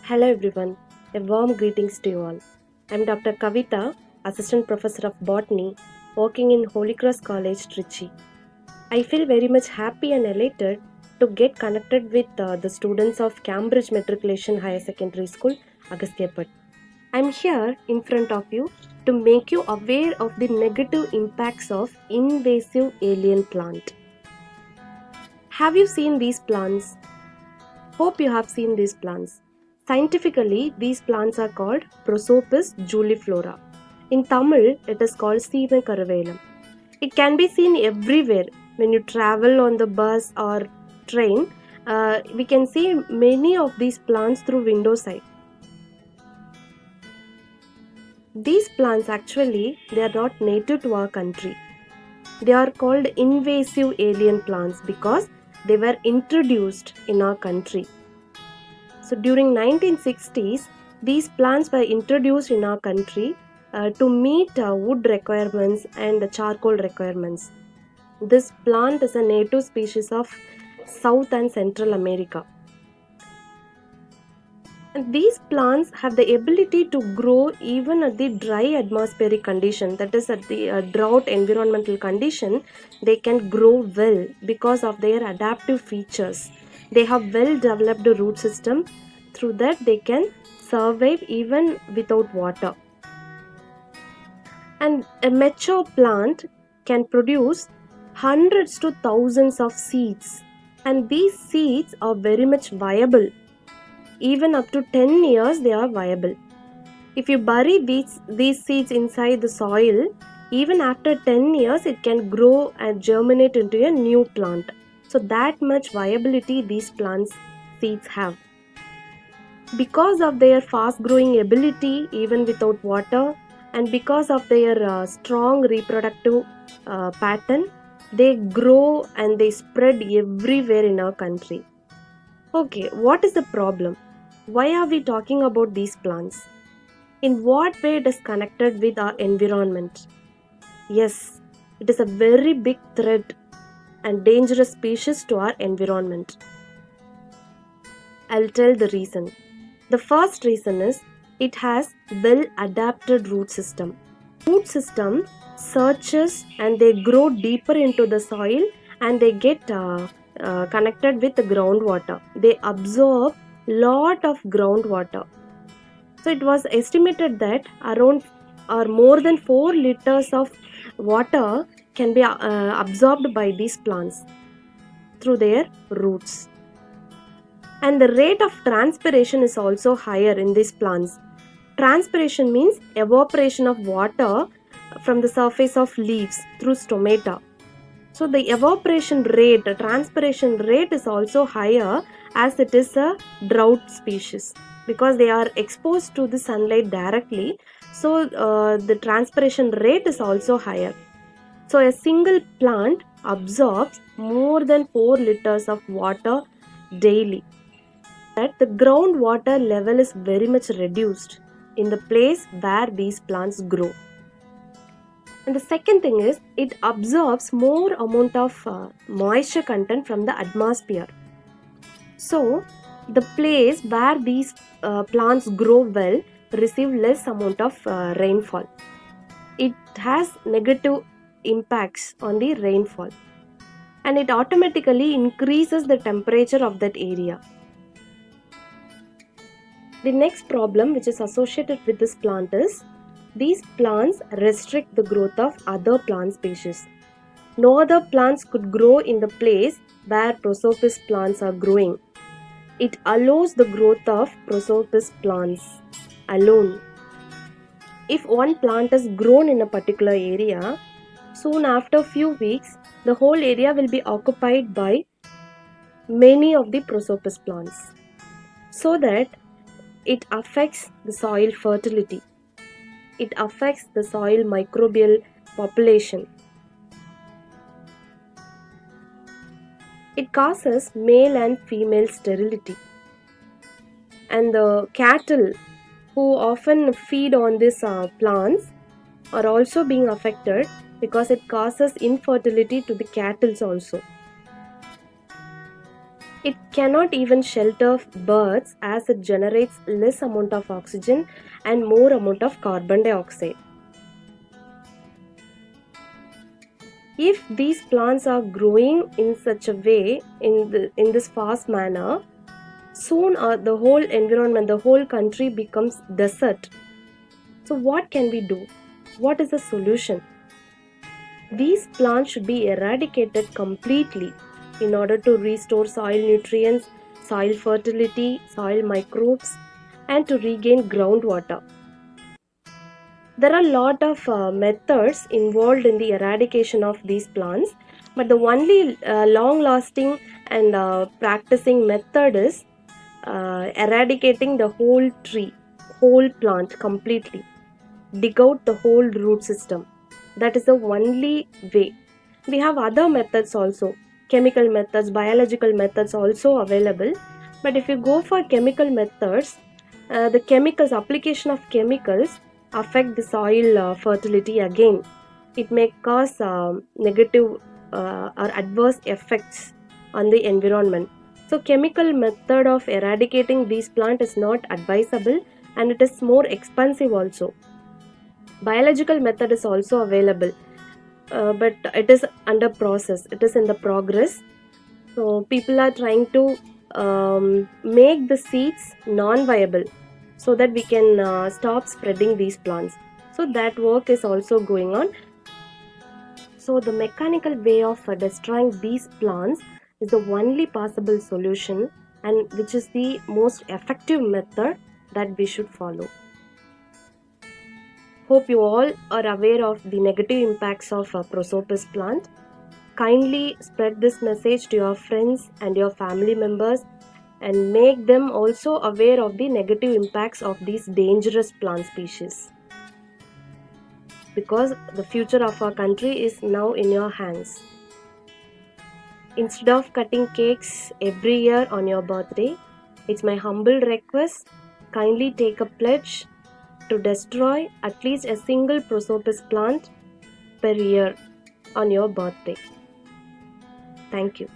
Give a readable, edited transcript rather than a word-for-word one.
Hello everyone, a warm greetings to you all. I am Dr. Kavita, Assistant Professor of Botany, working in Holy Cross College, Trichy. I feel very much happy and elated to get connected with the students of Cambridge Matriculation Higher Secondary School, Agastyapat. I am here in front of you to make you aware of the negative impacts of invasive alien plant. Have you seen these plants? Hope you have seen these plants. Scientifically, these plants are called Prosopis juliflora. In Tamil, it is called Seemai Karuvelam. It can be seen everywhere. When you travel on the bus or train, we can see many of these plants through window side. These plants actually, they are not native to our country. They are called invasive alien plants because they were introduced in our country. So during 1960s, these plants were introduced in our country to meet wood requirements and charcoal requirements. This plant is a native species of South and Central America. And these plants have the ability to grow even at the dry atmospheric condition, that is at the drought environmental condition. They can grow well because of their adaptive features. They have well developed root system, through that they can survive even without water. And a mature plant can produce hundreds to thousands of seeds, and these seeds are very much viable. Even up to 10 years they are viable. If you bury these seeds inside the soil, even after 10 years it can grow and germinate into a new plant. So that much viability these plants seeds have. Because of their fast growing ability even without water, and because of their strong reproductive pattern, they grow and they spread everywhere in our country. Okay, what is the problem? Why are we talking about these plants? In what way it is connected with our environment? Yes, it is a very big threat and dangerous species to our environment. I'll tell the reason. The first reason is it has well adapted root system. Root system searches and they grow deeper into the soil, and they get connected with the groundwater. They absorb lot of groundwater. So it was estimated that around or more than 4 liters of water can be absorbed by these plants through their roots. And the rate of transpiration is also higher in these plants. Transpiration means evaporation of water from the surface of leaves through stomata. So the evaporation rate, the transpiration rate is also higher as it is a drought species, because they are exposed to the sunlight directly. So the transpiration rate is also higher. So a single plant absorbs more than 4 liters of water daily. That the groundwater level is very much reduced in the place where these plants grow. And the second thing is it absorbs more amount of moisture content from the atmosphere. So the place where these plants grow well receive less amount of rainfall. It has negative impacts on the rainfall, and it automatically increases the temperature of that area. The next problem which is associated with this plant is these plants restrict the growth of other plant species. No other plants could grow in the place where Prosopis plants are growing. It allows the growth of Prosopis plants alone. If one plant is grown in a particular area, soon after few weeks, the whole area will be occupied by many of the Prosopis plants, so that it affects the soil fertility. It affects the soil microbial population. It causes male and female sterility. And the cattle who often feed on these plants are also being affected, because it causes infertility to the cattle also. It cannot even shelter birds as it generates less amount of oxygen and more amount of carbon dioxide. If these plants are growing in such a way in this fast manner, soon the whole environment, the whole country becomes desert. So what can we do? What is the solution? These plants should be eradicated completely in order to restore soil nutrients, soil fertility, soil microbes, and to regain groundwater. There are a lot of methods involved in the eradication of these plants, but the only long lasting and practicing method is eradicating the whole tree, whole plant completely. Dig out the whole root system. That is the only way. We have other methods also, chemical methods, biological methods also available. But if you go for chemical methods, the chemicals, application of chemicals affect the soil fertility again. It may cause negative or adverse effects on the environment. So chemical method of eradicating these plants is not advisable, and it is more expensive also. Biological method is also available, but it is under process, it is in the progress. So people are trying to make the seeds non-viable so that we can stop spreading these plants. So that work is also going on. So the mechanical way of destroying these plants is the only possible solution, and which is the most effective method that we should follow. Hope you all are aware of the negative impacts of prosopis plant. Kindly spread this message to your friends and your family members and make them also aware of the negative impacts of these dangerous plant species, because the future of our country is now in your hands. Instead of cutting cakes every year on your birthday, it's my humble request, kindly take a pledge to destroy at least a single prosopis plant per year on your birthday. Thank you.